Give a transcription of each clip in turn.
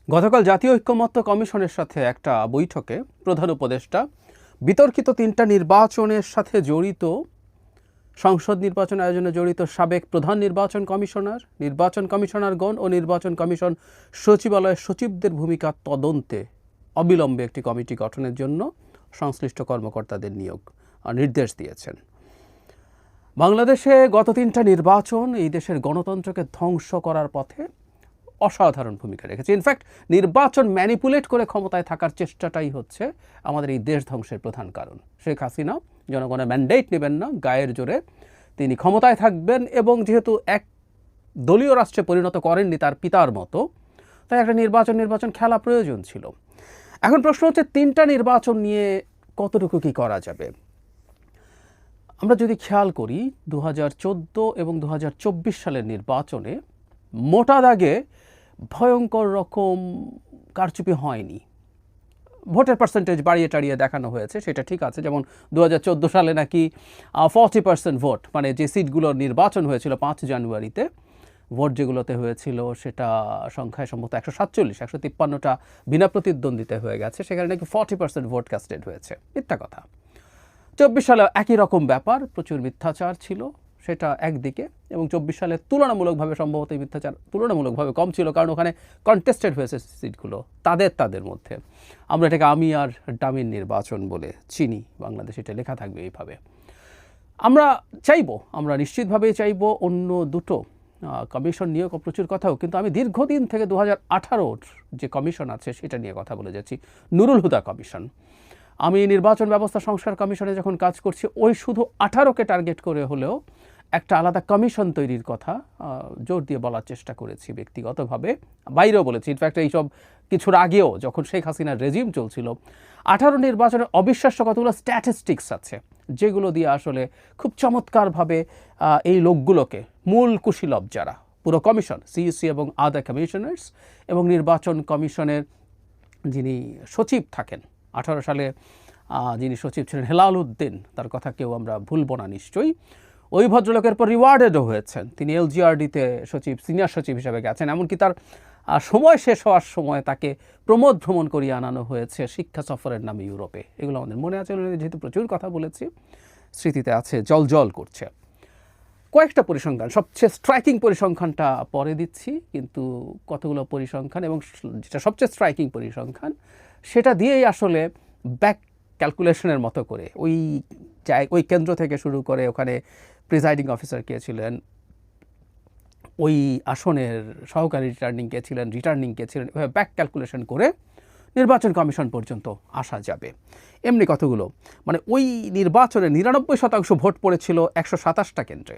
গতকাল জাতীয় ঐক্যমত্য কমিশনের সাথে একটা বৈঠকে প্রধান উপদেষ্টা বিতর্কিত 3টা নির্বাচনের সাথে জড়িত সংসদ নির্বাচন আয়োজনে জড়িত সাবেক প্রধান নির্বাচন কমিশনারগণ ও নির্বাচন কমিশন সচিবালয়ের সচিবদের ভূমিকা তদন্তে অবিলম্বে একটি কমিটি গঠনের জন্য সংশ্লিষ্ট কর্মকর্তাদের নির্দেশ দিয়েছেন। বাংলাদেশে গত 3টা নির্বাচন এই দেশের গণতন্ত্রকে ধ্বংস করার পথে অসাধারণ ভূমিকা রেখেছে। ইনফ্যাক্ট নির্বাচন ম্যানিপুলেট করে ক্ষমতায় থাকার চেষ্টাটাই হচ্ছে আমাদের এই দেশ ধ্বংসের প্রধান কারণ। শেখ হাসিনা জনগণের ম্যান্ডেট নেবেন না, গায়ের জোরে তিনি ক্ষমতায় থাকবেন, এবং যেহেতু এক দলীয় রাষ্ট্রে পরিণত করেননি তার পিতার মতো, তাই একটা নির্বাচন খেলা প্রয়োজন ছিল। এখন প্রশ্ন হচ্ছে 3টা নির্বাচন নিয়ে কতটুকু কি করা যাবে। আমরা যদি খেয়াল করি 2014 এবং 2024 সালের নির্বাচনে মোটা দাগে ভয়ঙ্কর রকম কারচুপি হয়নি। ভোটের পার্সেন্টেজ বাড়িয়ে টাড়িয়ে দেখানো হয়েছে, সেটা ঠিক আছে। যেমন 2014 সালে নাকি 40% ভোট, মানে যে সিটগুলোর নির্বাচন হয়েছিল 5 জানুয়ারিতে, ভোট যেগুলোতে হয়েছিল সেটা সংখ্যায় সম্ভবত 147-153টা বিনা প্রতিদ্বন্দ্বিতা হয়ে গেছে, সেখানে নাকি 40% ভোট কাস্টেড হয়েছে। মিথ্যা কথা। 24 সালে একই রকম ব্যাপার, প্রচুর মিথ্যাচার ছিল, সেটা একদিকে। এবং 24 সালে তুলনামূলকভাবে সম্ভবত এই মিথ্যাচার তুলনামূলকভাবে কম ছিল, কারণ ওখানে কন্টেস্টেড হয়েছে সিটগুলো তাদের মধ্যে। আমরা এটাকে আমি আর ডামির নির্বাচন বলে চিনি, বাংলাদেশে এটা লেখা থাকবে এইভাবে। আমরা নিশ্চিতভাবেই চাইব অন্য দুটো কমিশন নিয়ে প্রচুর কথাও, কিন্তু আমি দীর্ঘদিন থেকে 2018-র যে কমিশন আছে সেটা নিয়ে কথা বলে যাচ্ছি, নুরুল হুদা কমিশন। আমি নির্বাচন ব্যবস্থা সংস্কার কমিশনে যখন কাজ করছি, ওই শুধু 18কে টার্গেট করে হলেও একটা আলাদা কমিশন তৈরির কথা জোর দিয়ে বলার চেষ্টা করেছি ব্যক্তিগতভাবে, বাইরেও বলেছি। ইনফ্যাক্ট এইসব কিছুর আগেও যখন শেখ হাসিনার রেজিম চলছিল, 18 নির্বাচনে অবিশ্বাস্য কতগুলো স্ট্যাটিস্টিক্স আছে যেগুলো দিয়ে আসলে খুব চমৎকারভাবে এই লোকগুলোকে, মূল কুশীলব যারা, পুরো কমিশন, সিইসি এবং আদার কমিশনার্স এবং নির্বাচন কমিশনের যিনি সচিব থাকেন 18 সালে যিনি সচিব ছিলেন হেলাল উদ্দিন, তার কথা কেউ আমরা ভুলব না নিশ্চয়ই। ওই ভদ্রলোকের পর রিওয়ার্ডেডও হয়েছেন, তিনি এলজিআরডিতে সিনিয়র সচিব হিসেবে গেছেন। এমনকি তার সময় শেষ হওয়ার সময় তাকে প্রমোদ ভ্রমণ করিয়ে আনানো হয়েছে শিক্ষা সফরের নামে ইউরোপে। এগুলো আমাদের মনে আছে, যেহেতু প্রচুর কথা বলেছি, স্মৃতিতে আছে, জল করছে। কয়েকটা পরিসংখ্যান, সবচেয়ে স্ট্রাইকিং পরিসংখ্যানটা পরে দিচ্ছি, কিন্তু কতগুলো পরিসংখ্যান, এবং যেটা সবচেয়ে স্ট্রাইকিং পরিসংখ্যান সেটা দিয়েই আসলে ব্যাক ক্যালকুলেশনের মতো করে ওই কেন্দ্র থেকে শুরু করে ওখানে প্রিজাইডিং অফিসার কে ছিলেন, ওই আসনের সহকারী রিটার্নিং কে ছিলেন, এভাবে ব্যাক ক্যালকুলেশন করে নির্বাচন কমিশন পর্যন্ত আসা যাবে। এমনি কতগুলো, মানে ওই নির্বাচনে 99% ভোট পড়েছিল 127টা কেন্দ্রে,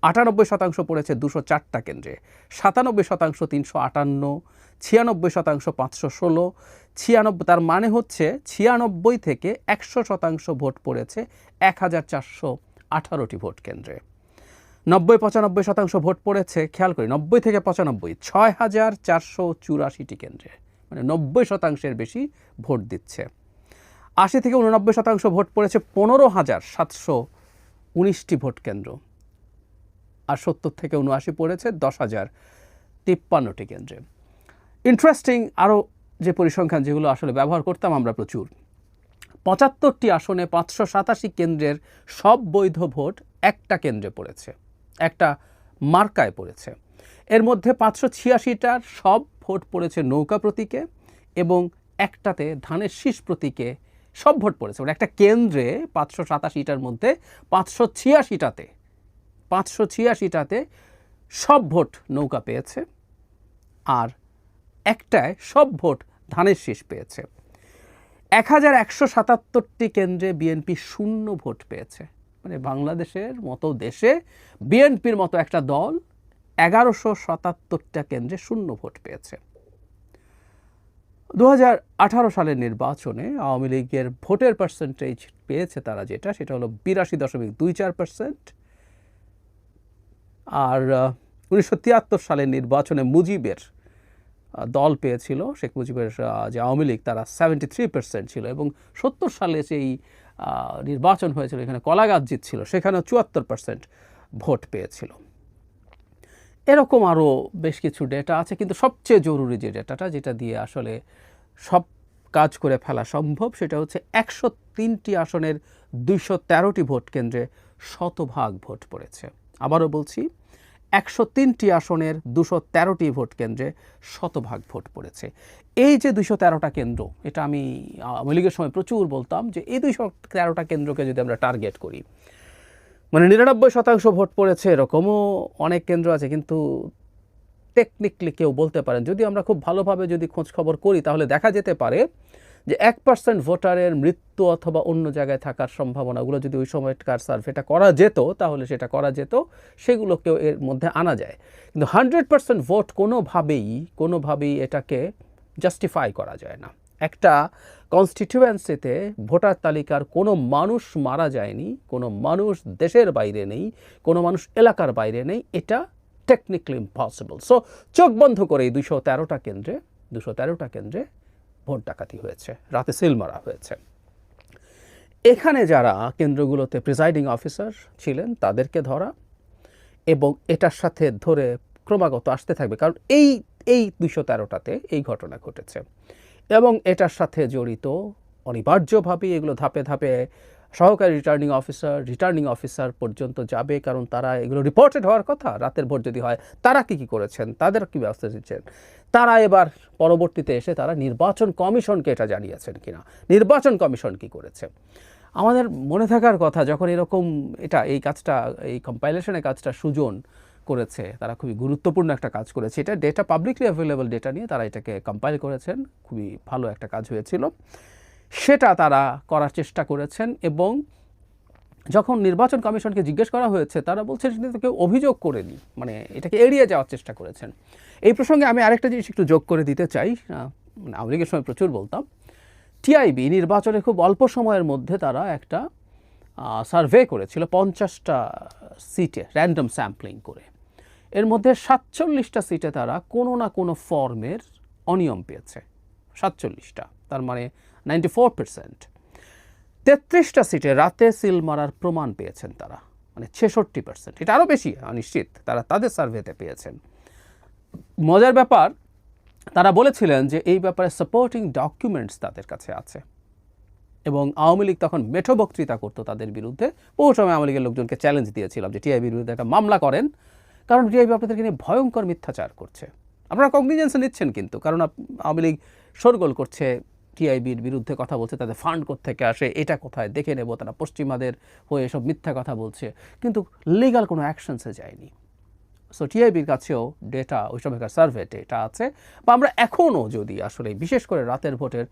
98% পড়েছে 204টা কেন্দ্রে, 97% 358, 96% 516, 96, তার মানে হচ্ছে 96 থেকে 100% ভোট পড়েছে 1418টি ভোট কেন্দ্রে। 90-95% ভোট পড়েছে, খেয়াল করি 90 থেকে 95, 6484টি কেন্দ্রে, মানে 90%-এর বেশি ভোট দিচ্ছে। 80 থেকে 89% ভোট পড়েছে 15,719টি ভোট কেন্দ্র, আর 70 থেকে 79 পড়েছে 10,053টি কেন্দ্রে। ইন্টারেস্টিং আরও যে পরিসংখ্যান যেগুলো আসলে ব্যবহার করতাম আমরা প্রচুর, 75টি আসনে 587 কেন্দ্রের সব বৈধ ভোট একটা কেন্দ্রে পড়েছে, একটা মার্কায় পড়েছে। এর মধ্যে 586টার সব ভোট পড়েছে নৌকা প্রতীকে, এবং একটাতে ধানের শীষ প্রতীকে সব ভোট পড়েছে। মানে একটা কেন্দ্রে 587টার মধ্যে 586টাতে সব ভোট নৌকা পেয়েছে, আর একটায় সব ভোট ধানের শীষ পেয়েছে। 1177টি কেন্দ্রে বিএনপি 0 ভোট পেয়েছে। মানে বাংলাদেশের মতো দেশে বিএনপির মতো একটা দল 1177টা কেন্দ্রে 0 ভোট পেয়েছে। 2018 সালের নির্বাচনে আওয়ামী লীগের ভোটের পার্সেন্টেজ পেয়েছে তারা, সেটা হলো 82.24%। আর 1973 সালের নির্বাচনে মুজিবের দল পেয়েছিল, শেখ মুজিবের যে আওয়ামী লীগ, তারা 73% ছিল, এবং 70 সালে যেই নির্বাচন হয়েছিল এখানে কলাগাছ জিতছিল, সেখানেও 74% ভোট পেয়েছিল। এরকম আরও বেশ কিছু ডেটা আছে, কিন্তু সবচেয়ে জরুরি যে ডেটাটা, যেটা দিয়ে আসলে সব কাজ করে ফেলা সম্ভব, সেটা হচ্ছে 103টি আসনের 213টি ভোট কেন্দ্রে শতভাগ ভোট পড়েছে। আবারও বলছি, 103টি আসনের 213টি ভোট কেন্দ্রে শতভাগ ভোট পড়েছে। এই যে 213টা কেন্দ্র, এটা আমি আওয়ামী লীগের সময় প্রচুর বলতাম যে এই 213টা কেন্দ্রকে যদি আমরা টার্গেট করি, মানে 99% ভোট পড়েছে এরকমও অনেক কেন্দ্র আছে, কিন্তু টেকনিক্যালি কেউ বলতে পারেন, যদি আমরা খুব ভালোভাবে যদি খোঁজ খবর করি, তাহলে দেখা যেতে পারে যে 1% ভোটারের মৃত্যু অথবা অন্য জায়গায় থাকার সম্ভাবনাগুলো যদি ওই সময়কার সার্ভেটা করা যেত, তাহলে সেটা করা যেত, সেগুলোকেও এর মধ্যে আনা যায়। কিন্তু 100% ভোট কোনোভাবেই এটাকে জাস্টিফাই করা যায় না। একটা কনস্টিটিউয়েন্সিতে ভোটার তালিকার কোনো মানুষ মারা যায়নি, কোনো মানুষ দেশের বাইরে নেই, কোনো মানুষ এলাকার বাইরে নেই, এটা টেকনিক্যালি ইম্পসিবল। সো চোখ বন্ধ করে এই 213টা কেন্দ্রে ভোট ডাকাতি হয়েছে, রাতে সিল মারা হয়েছে। এখানে যারা কেন্দ্রগুলোতে প্রিসাইডিং অফিসার ছিলেন তাদেরকে ধরা, এবং এটার সাথে ধরে ক্রমাগত আসতে থাকবে, কারণ এই 213টাতে এই ঘটনা ঘটেছে, এবং এটার সাথে জড়িত অনিবার্যভাবেই এগুলো ধাপে ধাপে সহকারী রিটার্নিং অফিসার পর্যন্ত যাবে, কারণ তারা এগুলো রিপোর্টেড হওয়ার কথা। রাতের ভোট যদি হয়, তারা কী করেছেন, তাদের কী ব্যবস্থা দিচ্ছেন, তারা এবার পরবর্তীতে এসে তারা নির্বাচন কমিশনকে এটা জানিয়েছেন কিনা, নির্বাচন কমিশন কী করেছে। আমাদের মনে থাকার কথা, যখন এরকম এই কাজটা, এই কম্পাইলেশনের কাজটা সুজন করেছে, তারা খুবই গুরুত্বপূর্ণ একটা কাজ করেছে। এটা ডেটা পাবলিকলি অ্যাভেলেবল ডেটা নিয়ে তারা এটাকে কম্পাইল করেছেন, খুবই ভালো একটা কাজ হয়েছিল, সেটা তারা করার চেষ্টা করেছেন। এবং যখন নির্বাচন কমিশনকে জিজ্ঞেস করা হয়েছে, তারা বলছে সেটা কেউ অভিযোগ করেনি, মানে এটাকে এড়িয়ে যাওয়ার চেষ্টা করেছেন। এই প্রসঙ্গে আমি আরেকটা জিনিস একটু যোগ করে দিতে চাই, মানে আওয়ামী লীগের সময় প্রচুর বলতাম, টিআইবি নির্বাচনে খুব অল্প সময়ের মধ্যে তারা একটা সার্ভে করেছিল 50টা সিটে, র্যান্ডম স্যাম্পলিং করে। এর মধ্যে 47টা সিটে তারা কোনো না কোনো ফর্মের অনিয়ম পেয়েছে, 47টা, তার মানে 94%। 33টা সিটে রাতে সিল মারার প্রমাণ পেয়েছেন তারা, মানে 66%। এটা আরও বেশি নিশ্চিত তারা তাদের সার্ভেতে পেয়েছেন। মজার ব্যাপার, তারা বলেছিলেন যে এই ব্যাপারে সাপোর্টিং ডকুমেন্টস তাদের কাছে আছে, এবং আওয়ামী লীগ তখন মেঠো বক্তৃতা করতো তাদের বিরুদ্ধে। বহু সময় আওয়ামী লীগের লোকজনকে চ্যালেঞ্জ দিয়েছিলাম যে টিআইবির বিরুদ্ধে একটা মামলা করেন, কারণ টিআইবি আপনাদেরকে নিয়ে ভয়ঙ্কর মিথ্যাচার করছে। আপনারা কগনিজেন্স নিচ্ছেন কিন্তু, কারণ আওয়ামী লীগ শোরগোল করছে, টিআইবির বিরুদ্ধে কথা বলছে, তাদের ফান্ড কোত্থেকে আসে, এটা কোথায় দেখে নেব, তারা পশ্চিমাদের হয়ে এসব মিথ্যা কথা বলছে, কিন্তু লিগাল কোনো অ্যাকশনসে যায়নি। সো টিআইবির কাছেও ডেটা, ওই সময়কার সার্ভে ডেটা আছে, বা আমরা এখনও যদি আসলে বিশেষ করে রাতের ভোটের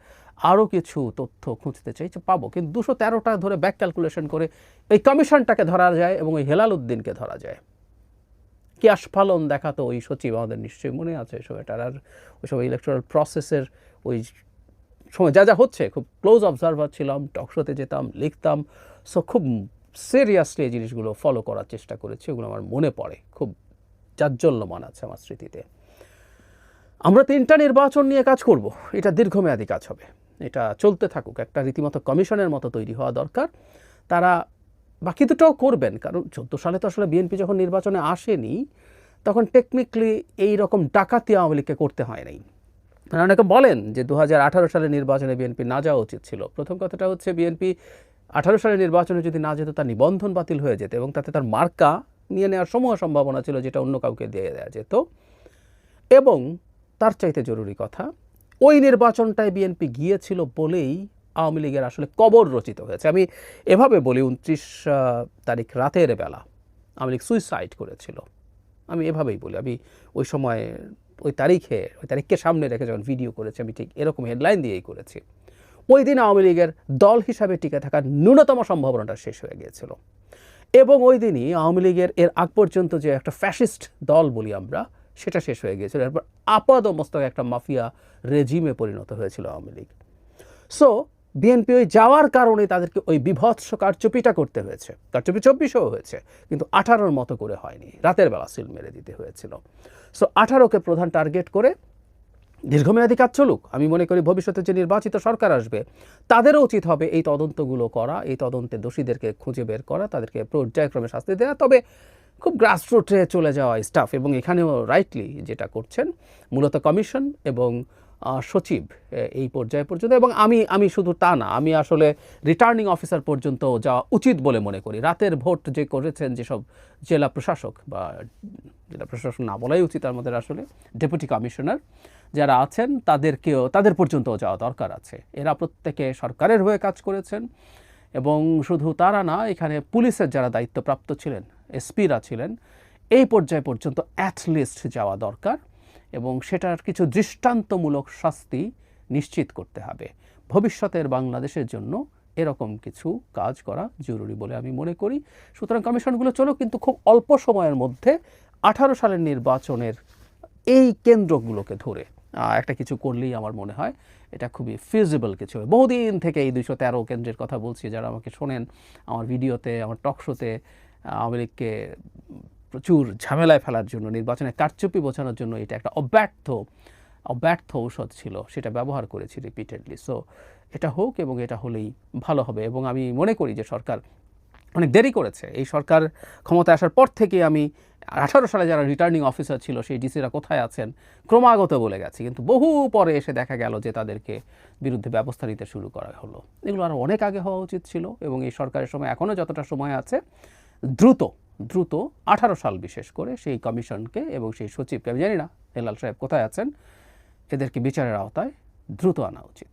আরও কিছু তথ্য খুঁজতে চাই পাবো, কিন্তু 213টা ধরে ব্যাক ক্যালকুলেশন করে এই কমিশনটাকে ধরা যায় এবং ওই হেলাল উদ্দিনকে ধরা যায়। কি আস্ফালন দেখাতো ওই সচিব, আমাদের নিশ্চয়ই মনে আছে ওই সময়টার। আর ওই সময় ইলেকট্রাল প্রসেসের ওই সময় যা হচ্ছে, খুব ক্লোজ অবজারভার ছিলাম, টকশোতে যেতাম, লিখতাম। সো খুব সিরিয়াসলি এই জিনিসগুলো ফলো করার চেষ্টা করেছি, ওগুলো আমার মনে পড়ে, খুব জাজ্জল্যমান আছে আমার স্মৃতিতে। আমরা 3টা নির্বাচন নিয়ে কাজ করব, এটা দীর্ঘমেয়াদী কাজ হবে, এটা চলতে থাকুক, একটা রীতিমতো কমিশনের মতো তৈরি হওয়া দরকার। তারা বাকি দুটোও করবেন, কারণ 14 সালে তো আসলে বিএনপি যখন নির্বাচনে আসেনি, তখন টেকনিক্যালি এই রকম ডাকাতি আওয়ামী লীগকে করতে হয় নাই। অনেকে বলেন যে 2018 সালের নির্বাচনে বিএনপি না যাওয়া উচিত ছিল। প্রথম কথাটা হচ্ছে, বিএনপি 18 সালের নির্বাচনে যদি না যেত, তার নিবন্ধন বাতিল হয়ে যেত, এবং তাতে তার মার্কা নিয়ে নেওয়ার সমূহ সম্ভাবনা ছিল, যেটা অন্য কাউকে দিয়ে দেওয়া যেত। এবং তার চাইতে জরুরি কথা, ওই নির্বাচনটায় বিএনপি গিয়েছিল বলেই আওয়ামী লীগের আসলে কবর রচিত হয়েছে। আমি এভাবে বলি, 29 তারিখ রাতের বেলা আওয়ামী লীগ সুইসাইড করেছিল, আমি এভাবেই বলি। আমি ওই সময় ওই তারিখকে সামনে রেখে যখন ভিডিও করেছি, আমি ঠিক এরকম হেডলাইন দিয়েই করেছি। ওই দিন আওয়ামী লীগের দল হিসাবে টিকে থাকার ন্যূনতম সম্ভাবনাটা শেষ হয়ে গিয়েছিল, এবং ওই দিনই আওয়ামী লীগের এর আগ পর্যন্ত যে একটা ফ্যাসিস্ট দল বলি আমরা, সেটা শেষ হয়ে গিয়েছিল। এরপর আপাদমস্তক একটা মাফিয়া রেজিমে পরিণত হয়েছিল আওয়ামী লীগ। সো বিএনপি ওই যাওয়ার কারণে তাদেরকে ওই বিভৎস কারচুপিটা করতে হয়েছে। কারচুপি 24ও হয়েছে, কিন্তু 18-র মতো করে হয়নি, রাতের বেলা সিল মেরে দিতে হয়েছিল। সো 18কে প্রধান টার্গেট করে দীর্ঘমেয়াদী কাজ চলুক। আমি মনে করি ভবিষ্যতে যে নির্বাচিত সরকার আসবে, তাদেরও উচিত হবে এই তদন্তগুলো করা, এই তদন্তে দোষীদেরকে খুঁজে বের করা, তাদেরকে পর্যায়ক্রমে শাস্তি দেওয়া। তবে খুব গ্রাসরুটে চলে যাওয়া স্টাফ, এবং এখানেও রাইটলি যেটা করছেন মূলত কমিশন এবং সচিব এই পর্যায়ে পর্যন্ত, এবং আমি শুধু তা না, আমি আসলে রিটার্নিং অফিসার পর্যন্ত যাওয়া উচিত বলে মনে করি। রাতের ভোট যে করেছেন যেসব জেলা প্রশাসক, বা জেলা প্রশাসক না বলাই উচিত আমাদের, আসলে ডেপুটি কমিশনার যারা আছেন তাদের পর্যন্তও যাওয়া দরকার আছে। এরা প্রত্যেকে সরকারের হয়ে কাজ করেছেন, এবং শুধু তারা না, এখানে পুলিশের যারা দায়িত্বপ্রাপ্ত ছিলেন, এসপিরা ছিলেন, এই পর্যায়ে পর্যন্ত অ্যাটলিস্ট যাওয়া দরকার, এবং সেটার কিছু দৃষ্টান্তমূলক শাস্তি নিশ্চিত করতে হবে। ভবিষ্যতের বাংলাদেশের জন্য এরকম কিছু কাজ করা জরুরি বলে আমি মনে করি। সুতরাং কমিশনগুলো চলো, কিন্তু খুব অল্প সময়ের মধ্যে 18 সালের নির্বাচনের এই কেন্দ্রগুলোকে ধরে একটা কিছু করলেই আমার মনে হয় এটা খুবই ফিজিবল কিছু। বহুদিন থেকে এই 213 কেন্দ্রের কথা বলছি, যারা আমাকে শোনেন আমার ভিডিওতে, আমার টক শোতে, আওয়ামী লীগকে প্রচুর ঝামেলায় ফেলার জন্য, নির্বাচনে কারচুপি বোঝানোর জন্য এটা একটা অব্যর্থ ঔষধ ছিল, সেটা ব্যবহার করেছি রিপিটেডলি। সো এটা হোক, এবং এটা হলেই ভালো হবে। এবং আমি মনে করি যে সরকার অনেক দেরি করেছে। এই সরকার ক্ষমতায় আসার পর থেকে আমি 18 সালে যারা রিটার্নিং অফিসার ছিল সেই ডিসিরা কোথায় আছেন ক্রমাগত বলে গেছি, কিন্তু বহু পরে এসে দেখা গেল যে তাদেরকে বিরুদ্ধে ব্যবস্থা নিতে শুরু করা হলো। এগুলো আরও অনেক আগে হওয়া উচিত ছিল, এবং এই সরকারের সময় এখনও যতটা সময় আছে, দ্রুত 18 সাল বিশেষ করে সেই কমিশনকে এবং সেই সচিবকে, আমি জানি না হেলাল সাহেব কোথায় আছেন, এদেরকে বিচারের আওতায় দ্রুত আনা উচিত।